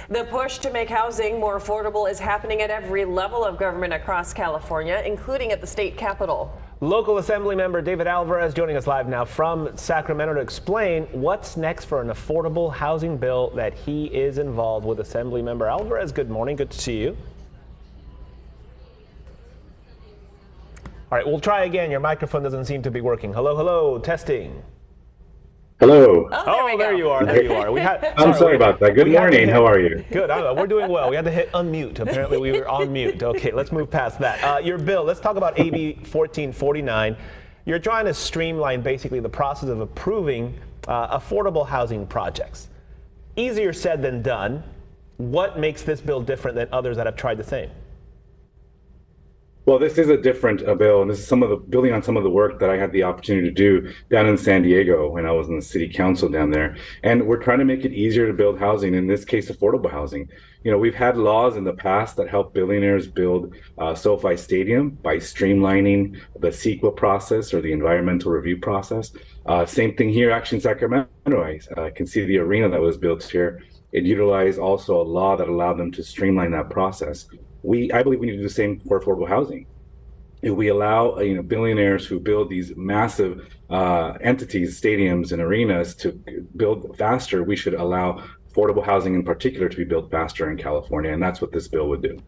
The push to make housing more affordable is happening at every level of government across California, including at the state capitol. Local Assembly member David Alvarez joining us live now from Sacramento to explain what's next for an affordable housing bill that he is involved with. Assembly member Alvarez, good morning. Good to see you. All right, we'll try again. Your microphone doesn't seem to be working. Hello, hello, testing. Hello. Oh, there you are. There you are. I'm sorry about that. Good morning. How are you? Good. We're doing well. We had to hit unmute. Apparently, we were on mute. Okay, let's move past that. Your bill, let's talk about AB 1449. You're trying to streamline basically the process of approving affordable housing projects. Easier said than done. What makes this bill different than others that have tried the same? Well, this is a different bill, and this is building on some of the work that I had the opportunity to do down in San Diego when I was in the city council down there. And we're trying to make it easier to build housing, in this case, affordable housing. You know, we've had laws in the past that help billionaires build SoFi Stadium by streamlining the CEQA process or the environmental review process. Same thing here, actually, in Sacramento. I can see the arena that was built here. It utilized also a law that allowed them to streamline that process. I believe we need to do the same for affordable housing. If we allow billionaires who build these massive entities, stadiums and arenas to build faster, we should allow affordable housing in particular to be built faster in California, and that's what this bill would do.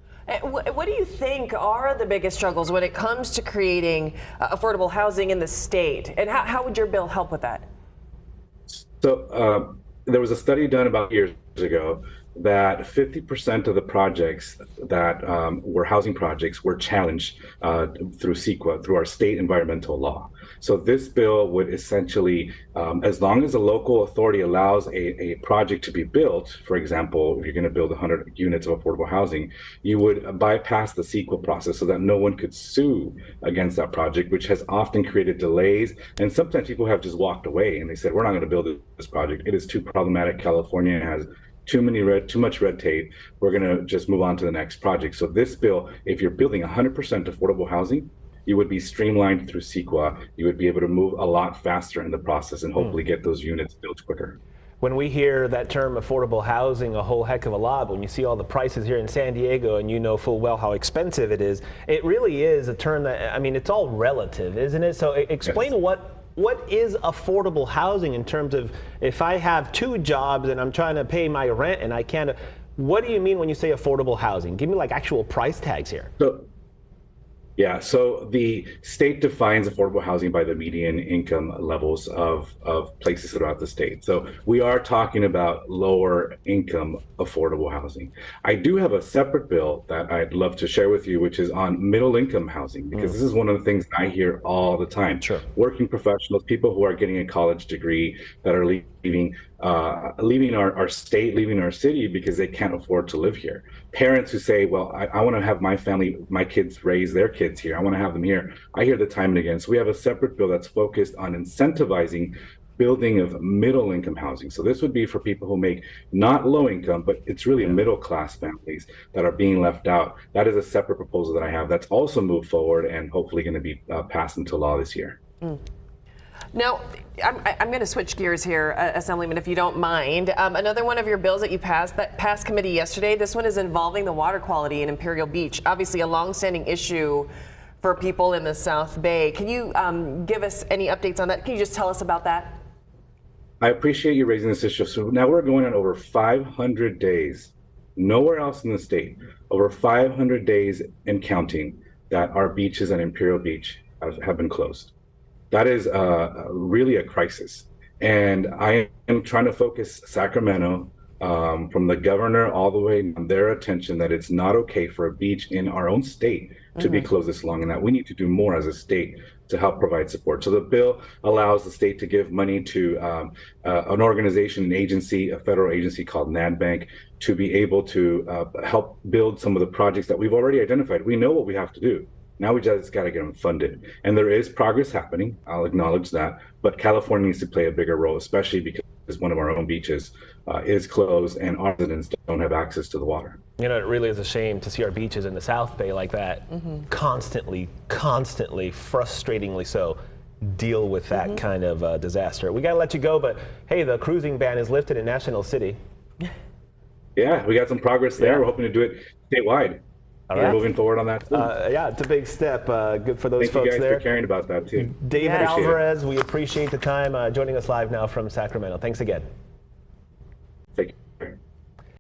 What do you think are the biggest struggles when it comes to creating affordable housing in the state, and how would your bill help with that? So there was a study done about years ago that 50% of the projects that were housing projects were challenged through CEQA, through our state environmental law. So this bill would essentially, as long as a local authority allows a project to be built, for example, if you're going to build 100 units of affordable housing, you would bypass the CEQA process so that no one could sue against that project, which has often created delays. And sometimes people have just walked away and they said, we're not going to build this project. It is too problematic. California has too much red tape. We're going to just move on to the next project. So this bill, if you're building 100% affordable housing, you would be streamlined through CEQA. You would be able to move a lot faster in the process and hopefully get those units built quicker. When we hear that term affordable housing a whole heck of a lot, when you see all the prices here in San Diego and you know full well how expensive it really is a term that, I mean, it's all relative, isn't it? So explain Yes. What is affordable housing in terms of if I have two jobs and I'm trying to pay my rent and I can't, what do you mean when you say affordable housing? Give me like actual price tags here. So the state defines affordable housing by the median income levels of places throughout the state. So we are talking about lower income affordable housing. I do have a separate bill that I'd love to share with you, which is on middle income housing, because this is one of the things I hear all the time. Sure. Working professionals, people who are getting a college degree that are leaving our state, leaving our city because they can't afford to live here. Parents who say, well, I want to have my kids raise their kids here. I want to have them here. I hear the time and again. So we have a separate bill that's focused on incentivizing building of middle income housing. So this would be for people who make not low income, but it's really middle class families that are being left out. That is a separate proposal that I have that's also moved forward and hopefully going to be passed into law this year. Now, I'm going to switch gears here, Assemblyman, if you don't mind. Another one of your bills that you passed committee yesterday, this one is involving the water quality in Imperial Beach, obviously a longstanding issue for people in the South Bay. Can you give us any updates on that? Can you just tell us about that? I appreciate you raising this issue. So now we're going on over 500 days, nowhere else in the state, over 500 days and counting that our beaches at Imperial Beach have been closed. That is really a crisis. And I am trying to focus Sacramento from the governor all the way on their attention that it's not okay for a beach in our own state to be closed this long, and that we need to do more as a state to help provide support. So the bill allows the state to give money to an organization, an agency, a federal agency called NADBank, to be able to help build some of the projects that we've already identified. We know what we have to do. Now we just got to get them funded. And there is progress happening. I'll acknowledge that. But California needs to play a bigger role, especially because one of our own beaches is closed and our residents don't have access to the water. You know, it really is a shame to see our beaches in the South Bay like that constantly, frustratingly so, deal with that kind of disaster. We got to let you go, but hey, the cruising ban is lifted in National City. Yeah, we got some progress there. Yeah. We're hoping to do it statewide. We're right. moving forward on that too. Yeah, it's a big step. Good for those Thank you folks guys there. for caring about that too. David Yeah. Appreciate it. Alvarez, we appreciate the time joining us live now from Sacramento. Thanks again. Thank you.